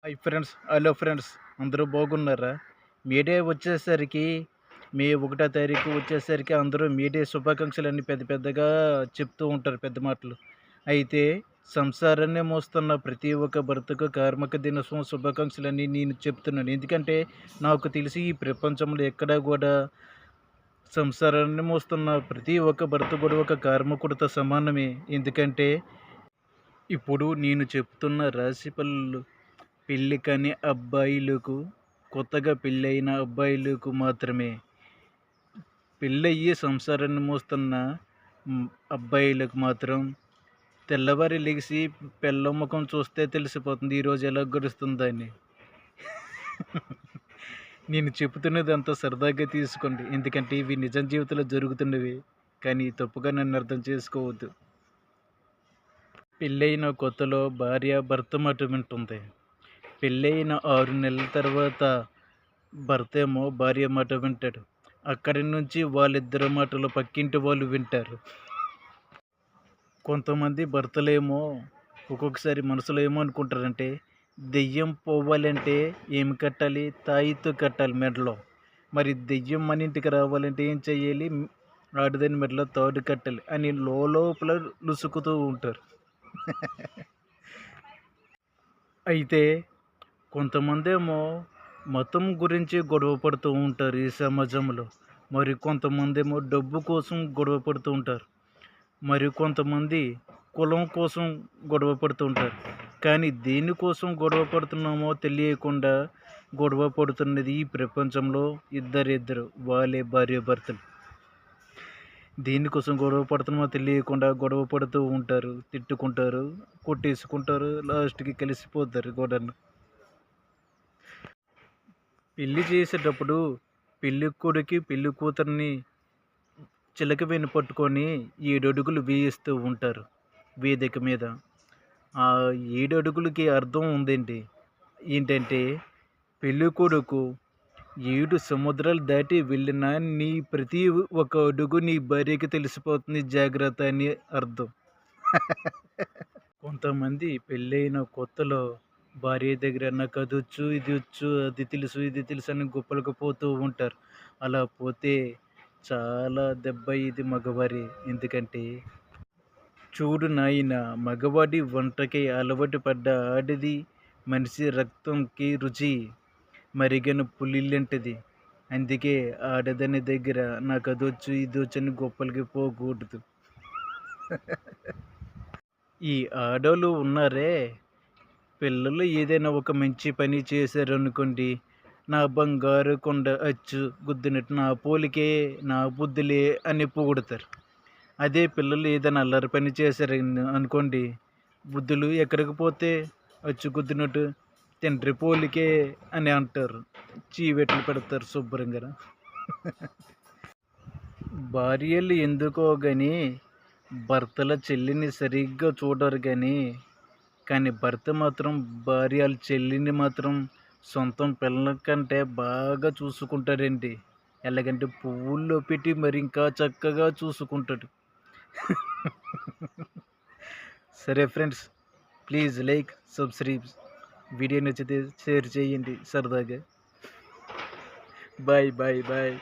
Hi friends, hello friends, అందరూ బాగున్నారా? మే day వచ్చేసరికి మే 1 తారీఖు వచ్చేసరికి అందరూ మే డే శుభాకాంక్షలన్నీ పెద్ద పెద్దగా చెప్తూ ఉంటారు పెద్ద మాటలు. అయితే సంసారాన్ని మోస్తున్న ప్రతి ఒక్క భర్తకు కార్మిక దినోత్సవం శుభాకాంక్షలని నేను చెప్తున్నాను. ఎందుకంటే నాకు తెలిసి ఈ ప్రపంచంలో ఎక్కడా కూడా సంసారాన్ని మోస్తున్న ప్రతి ఒక్క భర్త కూడా ఒక కార్మికుడితో సమానమే. ఎందుకంటే ఇప్పుడు నేను చెప్తున్న రాశి ఫలాలు పెళ్ళి కాని అబ్బాయిలకు, కొత్తగా పెళ్ళైన అబ్బాయిలకు మాత్రమే. పెళ్ళయ్యి సంసారాన్ని మోస్తున్న అబ్బాయిలకు మాత్రం తెల్లవారి లెగిసి పెళ్ళాం ముఖం చూస్తే తెలిసిపోతుంది ఈరోజు ఎలా గడుస్తుందని. నేను చెబుతున్నది అంతా సరదాగా తీసుకోండి. ఎందుకంటే ఇవి నిజం జీవితంలో జరుగుతున్నవి. కానీ తప్పుగా నన్ను అర్థం చేసుకోవద్దు. పెళ్ళైన కొత్తలో భార్య భర్త మాట వింటుంది. పెళ్ళైన 6 నెలల తర్వాత భర్త ఏమో భార్య మాట వింటాడు. అక్కడి నుంచి వాళ్ళిద్దరి మాటలు పక్కింటి వాళ్ళు వింటారు. కొంతమంది భర్తలేమో ఒక్కొక్కసారి మనసులో ఏమనుకుంటారంటే, దెయ్యం పోవాలంటే ఏమి కట్టాలి? తాయెత్తు కట్టాలి మెడలో. మరి దెయ్యం మన ఇంటికి రావాలంటే ఏం చెయ్యాలి? ఆడదాని మెడలో తాడు కట్టాలి అని లోపల లుసుకుతూ ఉంటారు. అయితే కొంతమందేమో మతం గురించి గొడవ పడుతూ ఉంటారు ఈ సమాజంలో. మరి కొంతమందేమో డబ్బు కోసం గొడవ పడుతూ ఉంటారు. మరి కొంతమంది కులం కోసం గొడవ పడుతూ ఉంటారు. కానీ దేనికోసం గొడవ పడుతున్నామో తెలియకుండా గొడవ పడుతున్నది ఈ ప్రపంచంలో ఇద్దరిద్దరు, వాళ్ళే భార్యాభర్తలు. దేనికోసం గొడవ పడుతున్నామో తెలియకుండా గొడవ పడుతూ ఉంటారు, తిట్టుకుంటారు, కొట్టేసుకుంటారు, లాస్ట్కి కలిసిపోతారు గొడవను. పెళ్లి చేసేటప్పుడు పెళ్లి కొడుకు పెళ్లి కూతురిని చిలక వెన్ను పట్టుకొని 7 అడుగులు వేయిస్తూ ఉంటారు వేదిక మీద. ఆ 7 అడుగులకి అర్థం ఉందండి. ఏంటంటే పెళ్లి కొడుకు 7 సముద్రాలు దాటి వెళ్ళినా నీ ప్రతి ఒక అడుగు నీ భార్యకి తెలిసిపోతుంది జాగ్రత్త అని అర్థం. కొంతమంది పెళ్ళైన కొత్తలో భార్య దగ్గర నాకు అది వచ్చు, ఇది వచ్చు, అది తెలుసు, ఇది తెలుసు అని గొప్పలకు పోతూ ఉంటారు. అలా పోతే చాలా దెబ్బ ఇది మగవారి. ఎందుకంటే చూడు నాయన, మగవాడి వంటకి అలవాటు పడ్డ ఆడిది మనిషి రక్తంకి రుచి మరిగిన పులిలాంటిది. అందుకే ఆడదాని దగ్గర నాకు అది వచ్చు, ఇది వచ్చు అని గొప్పలకి పోకూడదు. ఈ ఆడోళ్ళు ఉన్నారే, పిల్లలు ఏదైనా ఒక మంచి పని చేశారనుకోండి, నా బంగారు కొండ అచ్చు గుద్దినట్టు నా పోలికే నా బుద్ధులే అని పొగుడుతారు. అదే పిల్లలు ఏదైనా అల్లరి పని చేశారు అనుకోండి, బుద్ధులు ఎక్కడికి పోతే అచ్చు గుద్దినట్టు తండ్రి పోలికే అని అంటారు. చీవెట్లు పెడతారు శుభ్రంగా. భార్యలు ఎందుకో కానీ భర్తల చెల్లిని సరిగ్గా చూడరు. కానీ భర్త మాత్రం భార్య చెల్లిని మాత్రం సొంతం పిల్లల కంటే బాగా చూసుకుంటాడండి. ఎలాగంటే పువ్వుల్లో పెట్టి మరి ఇంకా చక్కగా చూసుకుంటాడు. సరే friends, please like, subscribe. Video నచ్చితే షేర్ చేయండి సరదాగా. Bye bye bye.